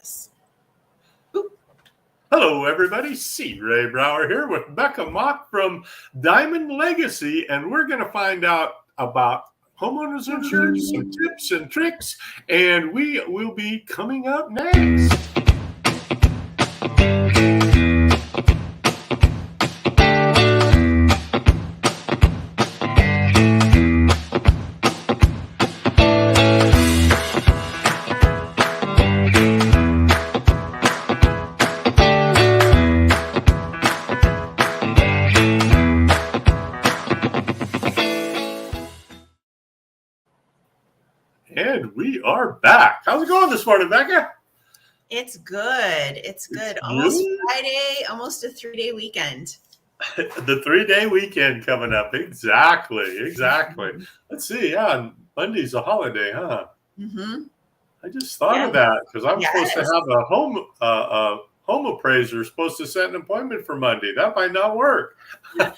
this. Oop. Hello, everybody. C. Ray Brower here with Becca Mock from Diamond Legacy, and we're going to find out about homeowners insurance, some tips and tricks, and we will be coming up next. And we are back. How's it going this morning, Becca? It's good. It's good. Almost Friday, almost a 3-day weekend. The 3-day weekend coming up. Exactly. Let's see. Yeah, Monday's a holiday, huh? Mm-hmm. I just thought of that because I'm supposed to have a home appraiser supposed to set an appointment for Monday. That might not work. Might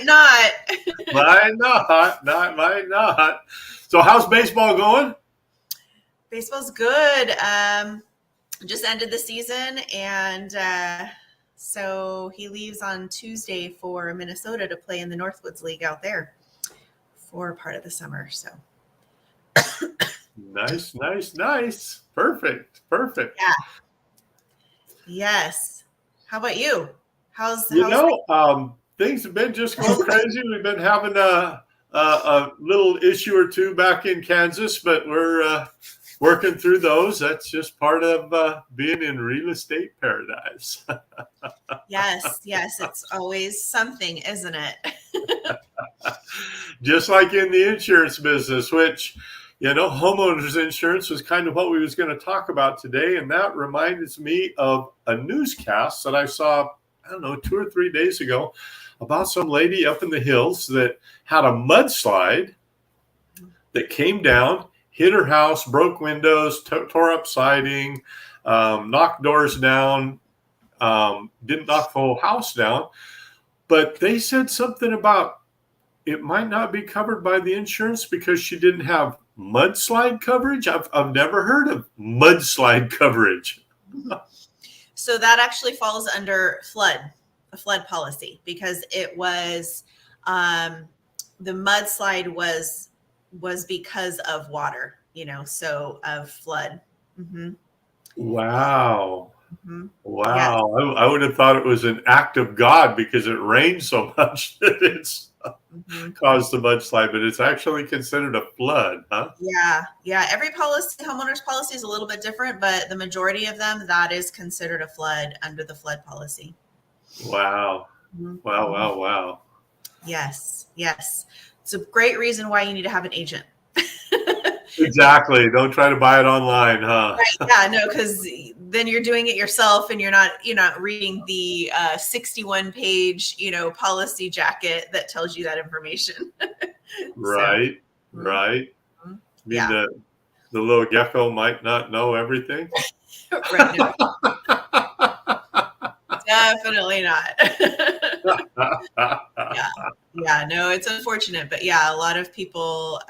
not. Might not. So how's baseball going? Baseball's good. Just ended the season, and so he leaves on Tuesday for Minnesota to play in the Northwoods League out there for part of the summer. So Nice. Perfect. Yeah. Yes. How about you? Things have been just going crazy. We've been having a little issue or two back in Kansas, but we're working through those. That's just part of being in real estate paradise. Yes. It's always something, isn't it? Just like in the insurance business, which, homeowners insurance was kind of what we was going to talk about today. And that reminds me of a newscast that I saw, 2 or 3 days ago about some lady up in the hills that had a mudslide that came down, hit her house, broke windows, tore up siding, knocked doors down, didn't knock the whole house down. But they said something about it might not be covered by the insurance because she didn't have mudslide coverage. I've never heard of mudslide coverage. So that actually falls under a flood policy, because it was the mudslide was because of water, so of flood. Mm-hmm. Wow. Mm-hmm. Wow. Yes. I would have thought it was an act of God because it rained so much that it's caused a mudslide, but it's actually considered a flood, huh? Yeah. Every homeowner's policy is a little bit different, but the majority of them, that is considered a flood under the flood policy. Wow. Mm-hmm. Wow. Yes. It's a great reason why you need to have an agent. Exactly. Don't try to buy it online, huh? Right. Yeah, no, because then you're doing it yourself, and you're not reading the 61-page, policy jacket that tells you that information. Right. Mm-hmm. I mean, the little gecko might not know everything. Right. No. Definitely not. Yeah. No, it's unfortunate, but yeah, a lot of people,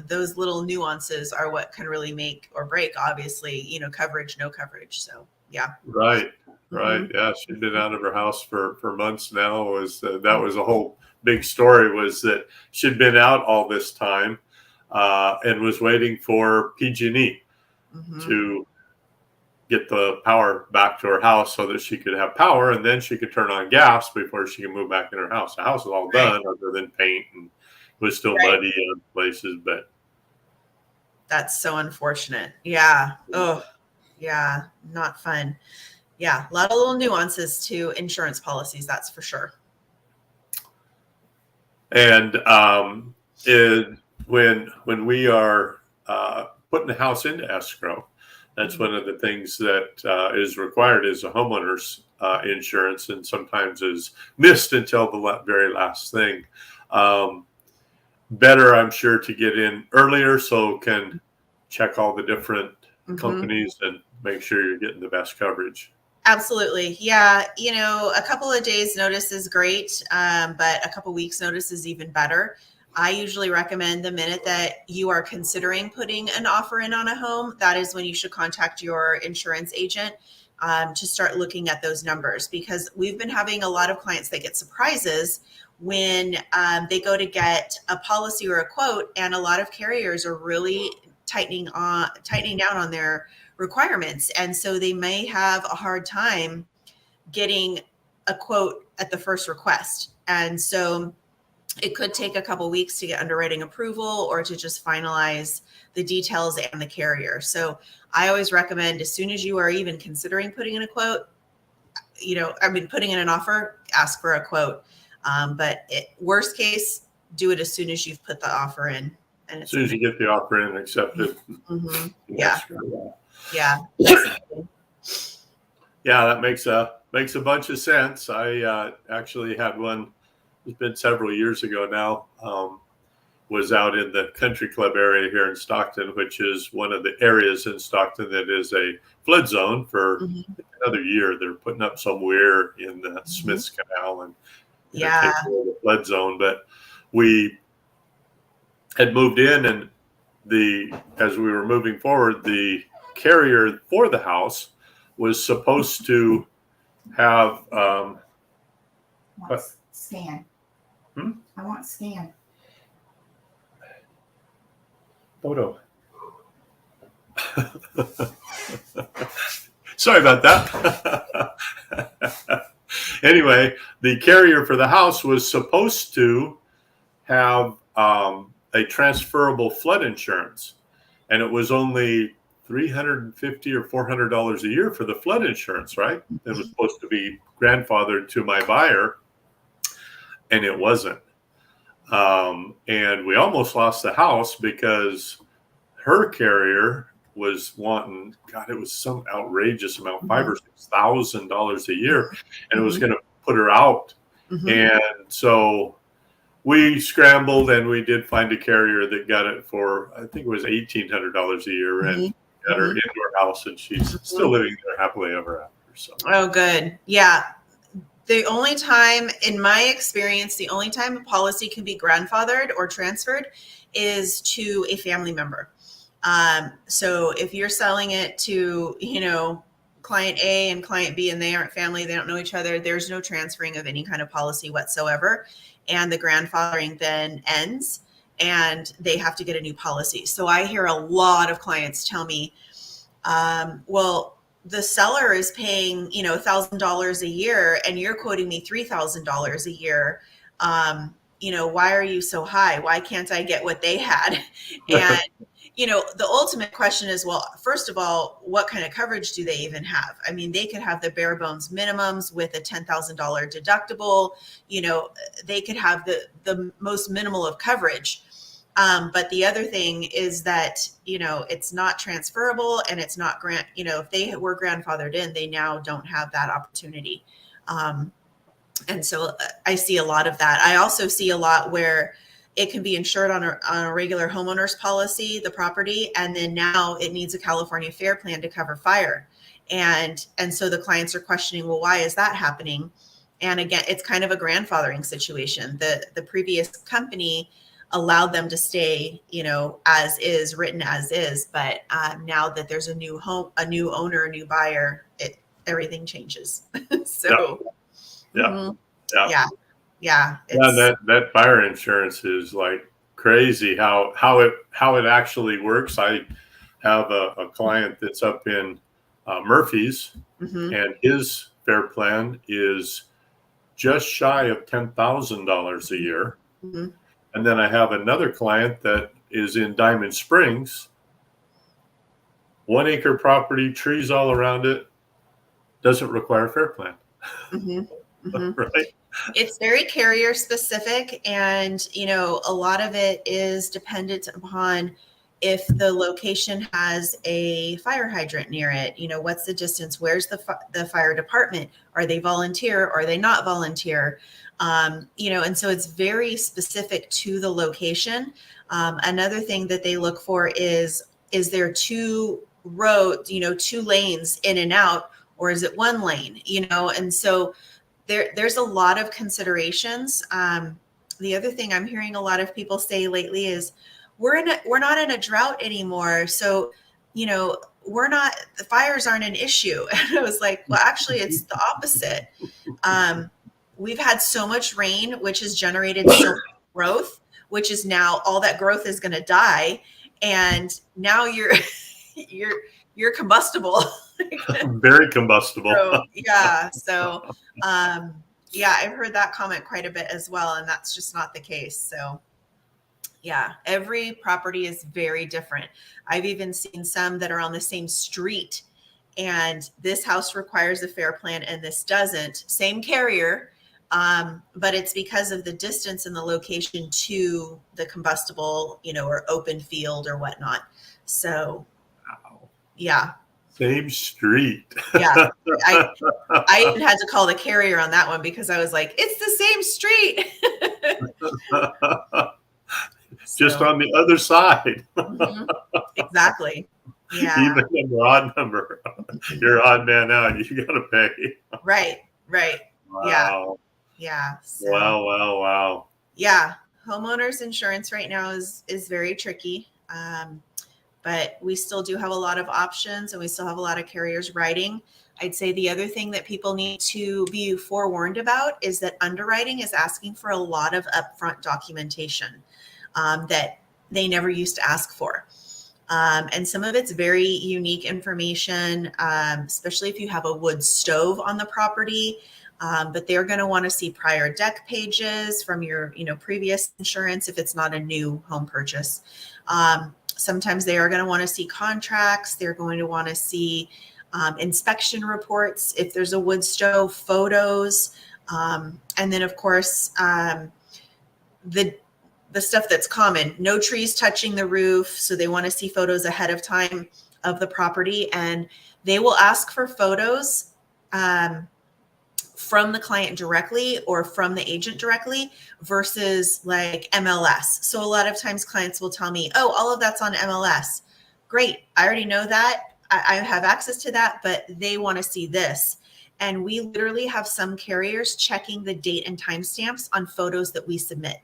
those little nuances are what can really make or break, obviously, coverage, no coverage. So, yeah. Right. Yeah. She'd been out of her house for months now. That was a whole big story, was that she'd been out all this time and was waiting for PG&E to get the power back to her house so that she could have power, and then she could turn on gas before she could move back in her house. The house was all done other than paint, and it was still muddy in places, but that's so unfortunate. Yeah. Oh, yeah. Not fun. Yeah. A lot of little nuances to insurance policies. That's for sure. And when we are putting the house into escrow, that's one of the things that is required as a homeowner's insurance, and sometimes is missed until the very last thing. Better, I'm sure, to get in earlier so can check all the different companies and make sure you're getting the best coverage. Absolutely. Yeah. A couple of days notice is great, but a couple weeks notice is even better. I usually recommend the minute that you are considering putting an offer in on a home, that is when you should contact your insurance agent to start looking at those numbers, because we've been having a lot of clients that get surprises when they go to get a policy or a quote, and a lot of carriers are really tightening down on their requirements, and so they may have a hard time getting a quote at the first request. And so it could take a couple weeks to get underwriting approval or to just finalize the details and the carrier. So I always recommend, as soon as you are even considering putting in a quote, putting in an offer, ask for a quote. But worst case, do it as soon as you've put the offer in. And as soon as you get the offer in and accept it. Mm-hmm. Yeah. Yeah, that makes a bunch of sense. I actually had one, it's been several years ago now, was out in the country club area here in Stockton, which is one of the areas in Stockton that is a flood zone for another year. They're putting up some weir in the Smith's Canal and take away the flood zone. But we had moved in, and as we were moving forward, the carrier for the house was supposed to have scan. I want scan. Photo. Sorry about that. Anyway, the carrier for the house was supposed to have a transferable flood insurance, and it was only $350 or $400 a year for the flood insurance, right? It was supposed to be grandfathered to my buyer, and it wasn't. And we almost lost the house because her carrier was wanting, God, it was some outrageous amount, $5,000 or $6,000 a year, and it was going to put her out. And so we scrambled, and we did find a carrier that got it for, I think it was $1,800 a year, and got her into her house, and she's still living there happily ever after. So. Oh, good. Yeah. The only time, in my experience, the only time a policy can be grandfathered or transferred is to a family member. So if you're selling it to, client A and client B, and they aren't family, they don't know each other, there's no transferring of any kind of policy whatsoever. And the grandfathering then ends, and they have to get a new policy. So I hear a lot of clients tell me, well, the seller is paying, $1,000 a year, and you're quoting me $3,000 a year. Why are you so high? Why can't I get what they had? And, the ultimate question is, well, first of all, what kind of coverage do they even have? I mean, they could have the bare bones minimums with a $10,000 deductible. They could have the most minimal of coverage. But the other thing is that, it's not transferable, and it's not if they were grandfathered in, they now don't have that opportunity. And so I see a lot of that. I also see a lot where it can be insured on a regular homeowner's policy, the property, and then now it needs a California FAIR plan to cover fire. And so the clients are questioning, well, why is that happening? And again, it's kind of a grandfathering situation. The previous company allowed them to stay, as is, written as is. But now that there's a new owner, a new buyer, everything changes. So, yeah. That fire insurance is like crazy. How it actually works. I have a client that's up in Murphy's, and his FAIR plan is just shy of $10,000 a year. And then I have another client that is in Diamond Springs, 1 acre property, trees all around it, doesn't require a FAIR plan. Right? It's very carrier specific, and a lot of it is dependent upon if the location has a fire hydrant near it. What's the distance? Where's the fire department? Are they volunteer? Are they not volunteer? And so it's very specific to the location. Another thing that they look for is there two roads, 2 lanes in and out, or is it 1 lane? And so there's a lot of considerations. the other thing I'm hearing a lot of people say lately is we're not in a drought anymore. So, the fires aren't an issue. And I was like, well, actually it's the opposite. We've had so much rain, which has generated so much growth, which is now all that growth is going to die. And now you're combustible. Very combustible. So, yeah. So, yeah, I've heard that comment quite a bit as well. And that's just not the case. So yeah, every property is very different. I've even seen some that are on the same street, and this house requires a fair plan and this doesn't. Same carrier, but it's because of the distance and the location to the combustible, or open field or whatnot. So, yeah. Same street. Yeah. I even had to call the carrier on that one because I was like, it's the same street. Just on the other side. Exactly. Yeah. Even number, odd number. You're odd man out. You got to pay. Right. Wow. Yeah. So, Wow. Yeah. Homeowners insurance right now is very tricky. But we still do have a lot of options and we still have a lot of carriers writing. I'd say the other thing that people need to be forewarned about is that underwriting is asking for a lot of upfront documentation that they never used to ask for. And some of it's very unique information, especially if you have a wood stove on the property. But they're going to want to see prior deck pages from your, previous insurance if it's not a new home purchase. Sometimes they are going to want to see contracts. They're going to want to see inspection reports if there's a wood stove, photos, and then of course the stuff that's common: no trees touching the roof. So they want to see photos ahead of time of the property, and they will ask for photos from the client directly or from the agent directly versus like MLS. So a lot of times clients will tell me, oh, all of that's on MLS. Great. I already know that. I have access to that, but they want to see this. And we literally have some carriers checking the date and timestamps on photos that we submit.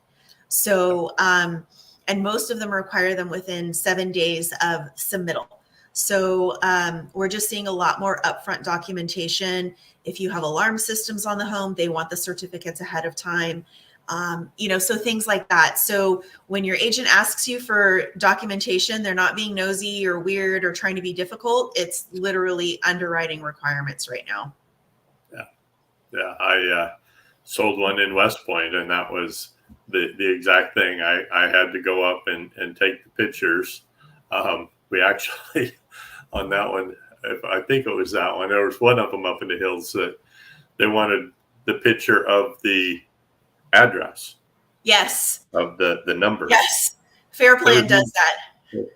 So, and most of them require them within 7 days of submittal. So we're just seeing a lot more upfront documentation. If you have alarm systems on the home, they want the certificates ahead of time. So things like that. So when your agent asks you for documentation, they're not being nosy or weird or trying to be difficult. It's literally underwriting requirements right now. Yeah. I sold one in West Point, and that was the exact thing. I had to go up and take the pictures. We actually, on that one, I think it was that one, there was one of them up in the hills that they wanted the picture of the address. Yes. Of the numbers. Yes. Fair Plan does that.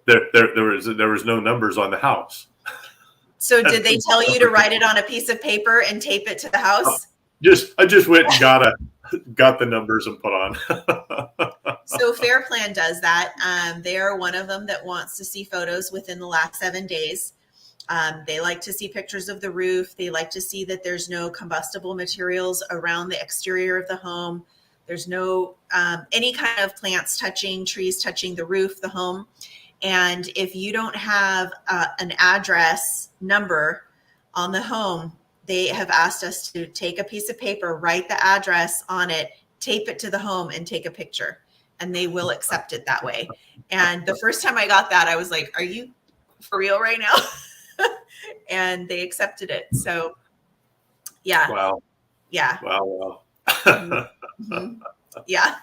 There was no numbers on the house. So did they tell you to write it on a piece of paper and tape it to the house? I just went and got the numbers and put on. So Fair Plan does that. They are one of them that wants to see photos within the last 7 days. They like to see pictures of the roof. They like to see that there's no combustible materials around the exterior of the home. There's no any kind of plants touching, trees touching the roof, the home. And if you don't have an address number on the home, they have asked us to take a piece of paper, write the address on it, tape it to the home, and take a picture. And they will accept it that way. And the first time I got that, I was like, are you for real right now? And they accepted it. So, yeah. Wow. Yeah. Wow. Mm-hmm. Yeah.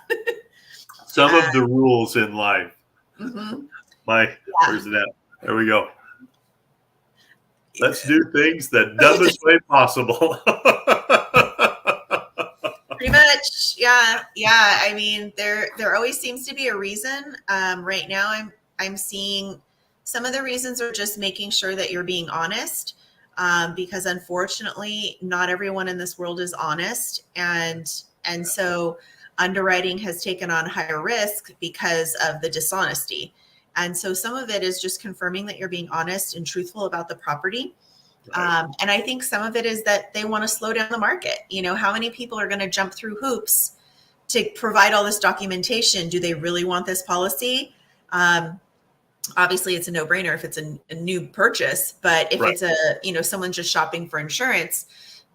Some of the rules in life. Mm-hmm. Where's that? There we go. Let's do things the dumbest way possible. Pretty much. Yeah. I mean, there always seems to be a reason. Right now I'm seeing some of the reasons are just making sure that you're being honest. Because unfortunately, not everyone in this world is honest. And so underwriting has taken on higher risk because of the dishonesty. And so some of it is just confirming that you're being honest and truthful about the property. Right. And I think some of it is that they want to slow down the market. How many people are going to jump through hoops to provide all this documentation. Do they really want this policy? Obviously it's a no-brainer if it's a new purchase, but if it's someone just shopping for insurance,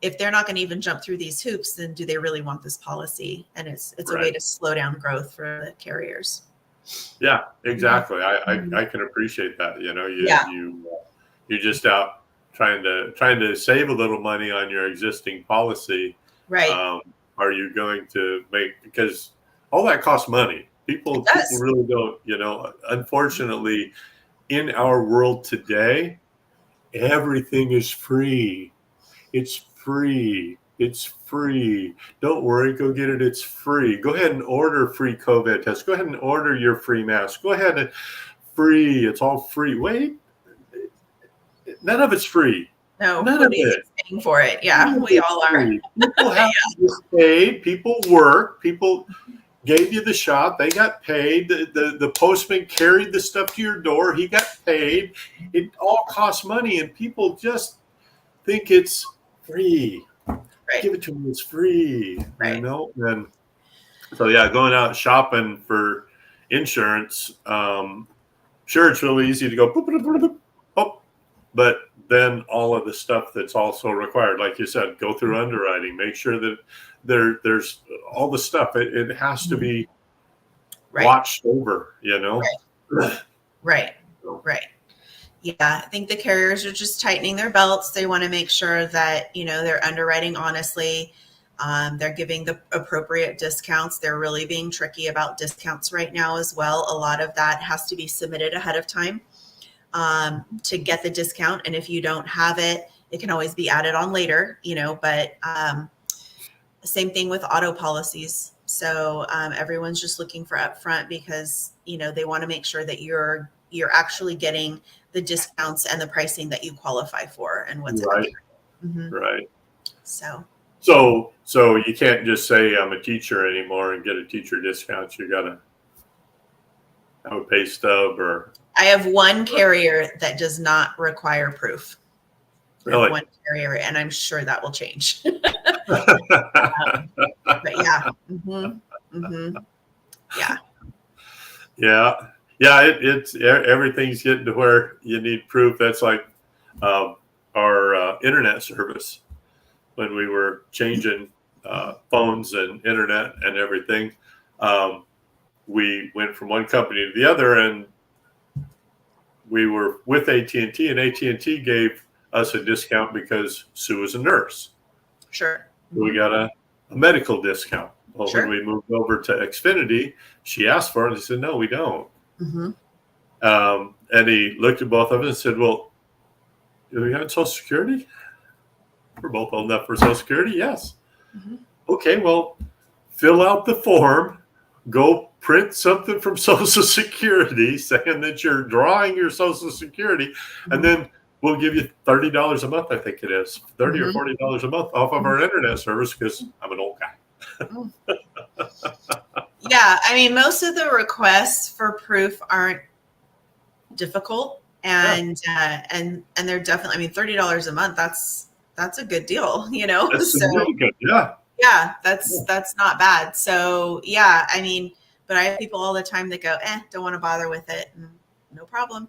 if they're not going to even jump through these hoops, then do they really want this policy? And it's a way to slow down growth for the carriers. Yeah, exactly. I can appreciate that. You just out trying to save a little money on your existing policy. Right. Are you going to make, because all that costs money. People really don't, unfortunately, in our world today, everything is free. It's free. It's free. Don't worry. Go get it. It's free. Go ahead and order free COVID tests. Go ahead and order your free mask. Go ahead and free. It's all free. Wait, none of it's free. No, nobody's paying for it. Yeah, we all are. People have to get paid. People work. People gave you the shot. They got paid. The postman carried the stuff to your door. He got paid. It all costs money, and people just think it's free. Right. Give it to me. It's free. Right. And so going out shopping for insurance. Sure, it's really easy to go boop, boop, boop, boop, boop, but then all of the stuff that's also required, like you said, go through underwriting, make sure that there's all the stuff. It has to be watched over, Right. Yeah, I think the carriers are just tightening their belts. They want to make sure that, they're underwriting honestly. They're giving the appropriate discounts. They're really being tricky about discounts right now as well. A lot of that has to be submitted ahead of time to get the discount. And if you don't have it, it can always be added on later, but same thing with auto policies. So everyone's just looking for upfront because, they want to make sure that you're actually getting the discounts and the pricing that you qualify for and what's right. Mm-hmm. Right. So you can't just say I'm a teacher anymore and get a teacher discount. You got to have a pay stub or. I have one carrier that does not require proof. Really? One carrier, and I'm sure that will change. But yeah. Mm-hmm. Mm-hmm. Yeah. It's everything's getting to where you need proof. That's like our internet service when we were changing phones and internet and everything. We went from one company to the other, and we were with AT&T, and AT&T gave us a discount because Sue was a nurse. Sure. We got a medical discount. Well, Sure. When we moved over to Xfinity, she asked for it, and they said, no, we don't. Mm-hmm. And he looked at both of us and said, well, do we have Social Security? We're both old enough for Social Security? Yes. Mm-hmm. Okay, well, fill out the form. Go print something from Social Security saying that you're drawing your Social Security, and then we'll give you $30 a month, I think it is, $30 or $40 a month off of our internet service because I'm an old guy. Yeah, I mean, most of the requests for proof aren't difficult, and they're definitely. I mean, $30 a month. That's a good deal, That's So really good. Yeah. Yeah, that's not bad. So yeah, I mean, but I have people all the time that go, don't want to bother with it. And no problem.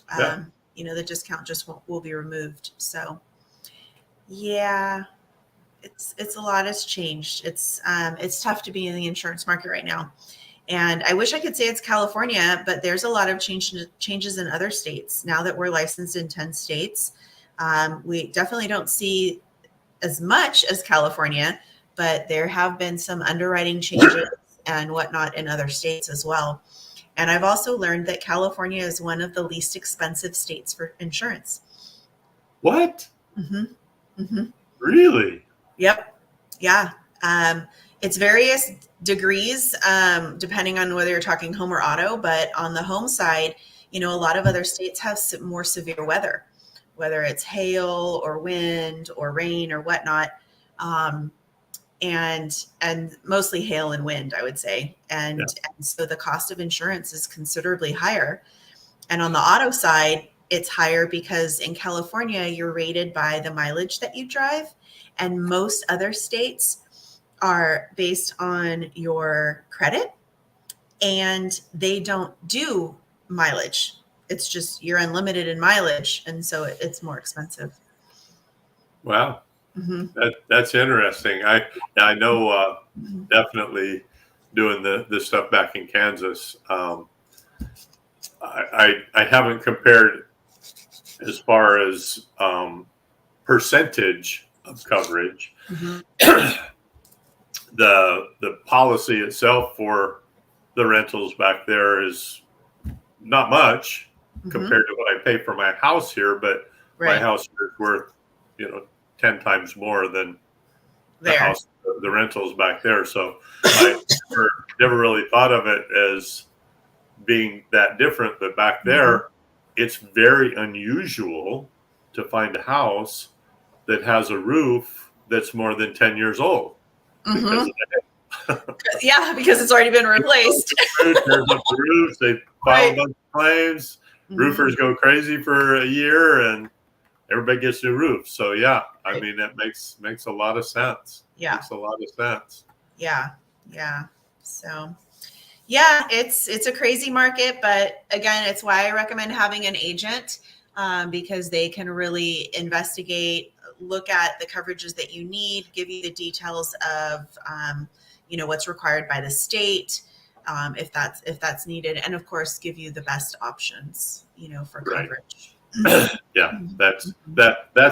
The discount just will be removed. So yeah, it's a lot has changed. It's tough to be in the insurance market right now. And I wish I could say it's California, but there's a lot of changes in other states. Now that we're licensed in 10 states, we definitely don't see as much as California, but there have been some underwriting changes and whatnot in other states as well. And I've also learned that California is one of the least expensive states for insurance. What? Mm-hmm. Mm-hmm. Really? Yep. Yeah. It's various degrees, depending on whether you're talking home or auto, but on the home side, a lot of other states have more severe weather, whether it's hail or wind or rain or whatnot. And mostly hail and wind, I would say. And so the cost of insurance is considerably higher. And on the auto side, it's higher because in California, you're rated by the mileage that you drive. And most other states are based on your credit, and they don't do mileage. It's just you're unlimited in mileage, and so it's more expensive. Wow. Mm-hmm. That's interesting. I know definitely doing the stuff back in Kansas. I haven't compared as far as percentage of coverage. Mm-hmm. The policy itself for the rentals back there is not much compared to what I pay for my house here, but my house here is worth 10 times more than the house, the rentals back there. So I never really thought of it as being that different, but back there, it's very unusual to find a house that has a roof that's more than 10 years old. Because yeah, because it's already been replaced. Tears up the roofs, they file a bunch of claims. Roofers go crazy for a year, and everybody gets new roofs. So yeah, I mean that makes a lot of sense. Yeah, makes a lot of sense. Yeah. So yeah, it's a crazy market, but again, it's why I recommend having an agent, because they can really investigate, look at the coverages that you need, give you the details of what's required by the state, if that's needed, and of course give you the best options for coverage. Yeah, that's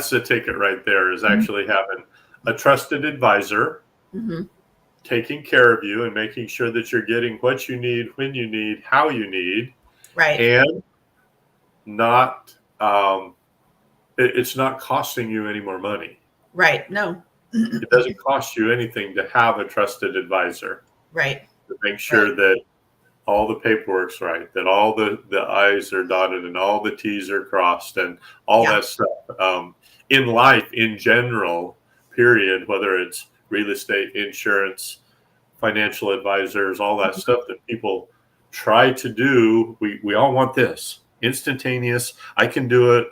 the ticket right there, is actually having a trusted advisor taking care of you and making sure that you're getting what you need, when you need, how you need, and not it's not costing you any more money. No, it doesn't cost you anything to have a trusted advisor, to make sure that all the paperwork's right, that all the I's are dotted and all the T's are crossed, and all that stuff in life in general, period, whether it's real estate, insurance, financial advisors, all that stuff that people try to do. We all want this instantaneous. I can do it.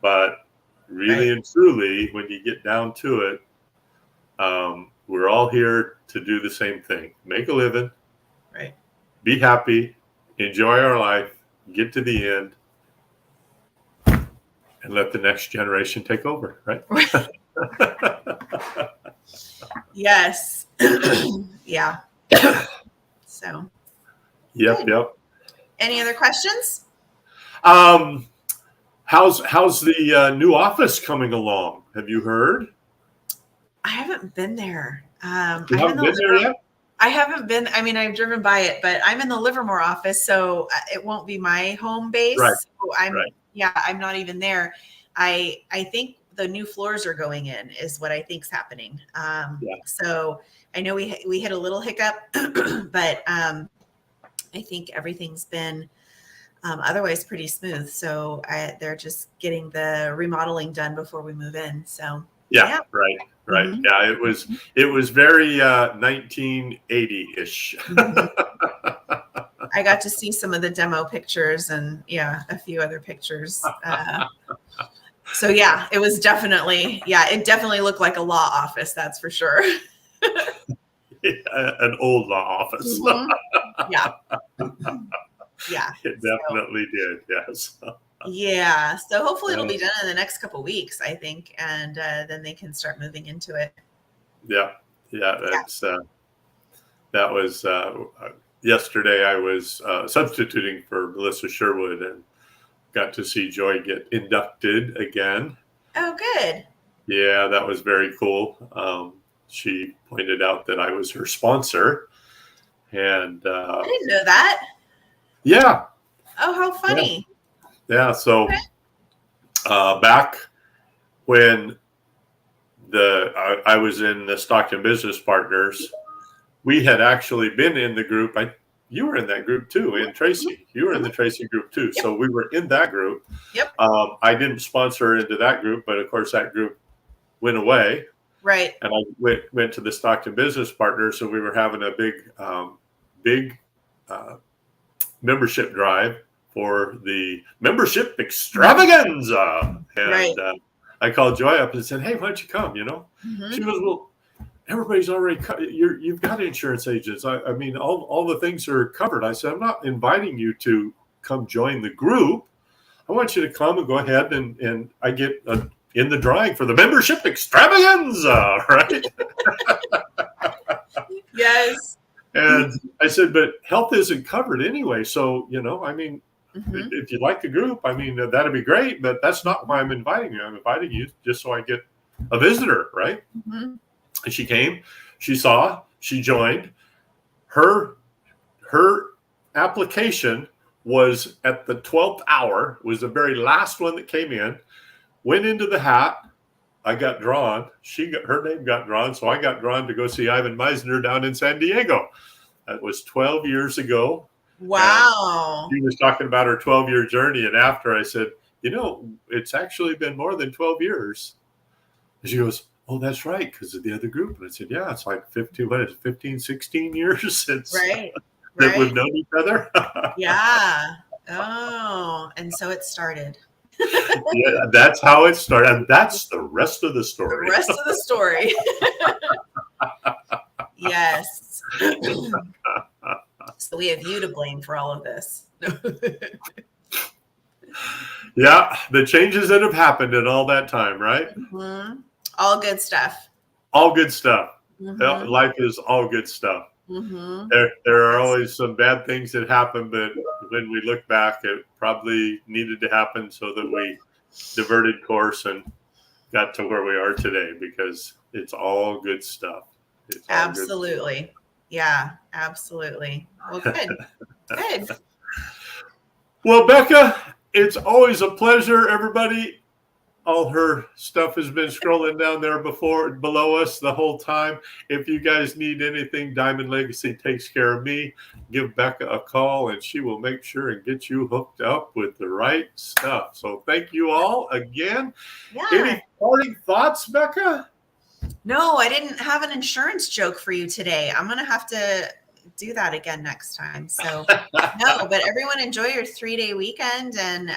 But really and truly, when you get down to it, we're all here to do the same thing: make a living, be happy, enjoy our life, get to the end, and let the next generation take over, right? Yes. Yeah. So. Yep. Any other questions? How's the new office coming along? Have you heard? I haven't been there. You haven't been there yet? I haven't been. I mean, I've driven by it, but I'm in the Livermore office, so it won't be my home base. Right. So I'm not even there. I think the new floors are going in is what I think's happening. So I know we hit a little hiccup, but I think everything's been otherwise pretty smooth. So they're just getting the remodeling done before we move in. So right. Yeah, it was very 1980-ish. I got to see some of the demo pictures and a few other pictures. So yeah, it was definitely it definitely looked like a law office, that's for sure. An old law office. Yeah. It definitely did. Yes. Yeah. So hopefully it'll be done in the next couple of weeks, I think, and then they can start moving into it. Yeah. That's that was yesterday. I was substituting for Melissa Sherwood and got to see Joy get inducted again. Oh, good. Yeah, that was very cool. She pointed out that I was her sponsor, and I didn't know that. Yeah. Oh, how funny. Yeah. So back when I was in the Stockton Business Partners, we had actually been in the group. You were in that group too, and Tracy. You were in the Tracy group too. Yep. So we were in that group. Yep. I didn't sponsor her into that group, but of course that group went away. Right. And I went to the Stockton Business Partners, so we were having a big membership drive for the membership extravaganza. And I called Joy up and said, "Hey, why don't you come?" She goes, "Well, everybody's already you've got insurance agents. I mean, all the things are covered. I said, I'm not inviting you to come join the group. I want you to come and go ahead and I get in the drawing for the membership extravaganza, right? Yes. And I said, but health isn't covered anyway. So, I mean, if you'd like the group, I mean, that'd be great, but that's not why I'm inviting you. I'm inviting you just so I get a visitor, right? And she came, she saw, she joined. Her application was at the 12th hour, was the very last one that came in, went into the hat. I got drawn. Her name got drawn, so I got drawn to go see Ivan Meisner down in San Diego. That was 12 years ago. Wow. She was talking about her 12-year journey, and after I said, it's actually been more than 12 years. And she goes, oh, that's right, because of the other group. And I said, yeah, it's like 15, 16 years since that we've known each other. Yeah. Oh, and so it started. Yeah, that's how it started. And that's the rest of the story. The rest of the story. Yes. So we have you to blame for all of this. Yeah, the changes that have happened in all that time, right? All good stuff. All good stuff. Life is all good stuff. There are always some bad things that happen, but when we look back, it probably needed to happen so that we diverted course and got to where we are today, because it's all good stuff. Absolutely. Good stuff. Yeah, absolutely. Well, good. Good. Well, Becca, it's always a pleasure, everybody. All her stuff has been scrolling down there below us the whole time. If you guys need anything, Diamond Legacy takes care of me. Give Becca a call and she will make sure and get you hooked up with the right stuff. So thank you all again. Yeah. Any parting thoughts, Becca? No, I didn't have an insurance joke for you today. I'm going to have to do that again next time. So no, but everyone enjoy your 3-day weekend, and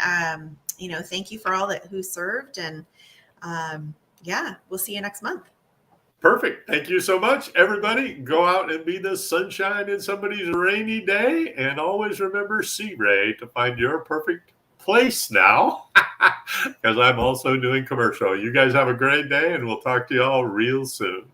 thank you for all who served, and we'll see you next month. Perfect. Thank you so much, everybody. Go out and be the sunshine in somebody's rainy day, and always remember C-Ray to find your perfect place now, because I'm also doing commercial. You guys have a great day, and we'll talk to you all real soon.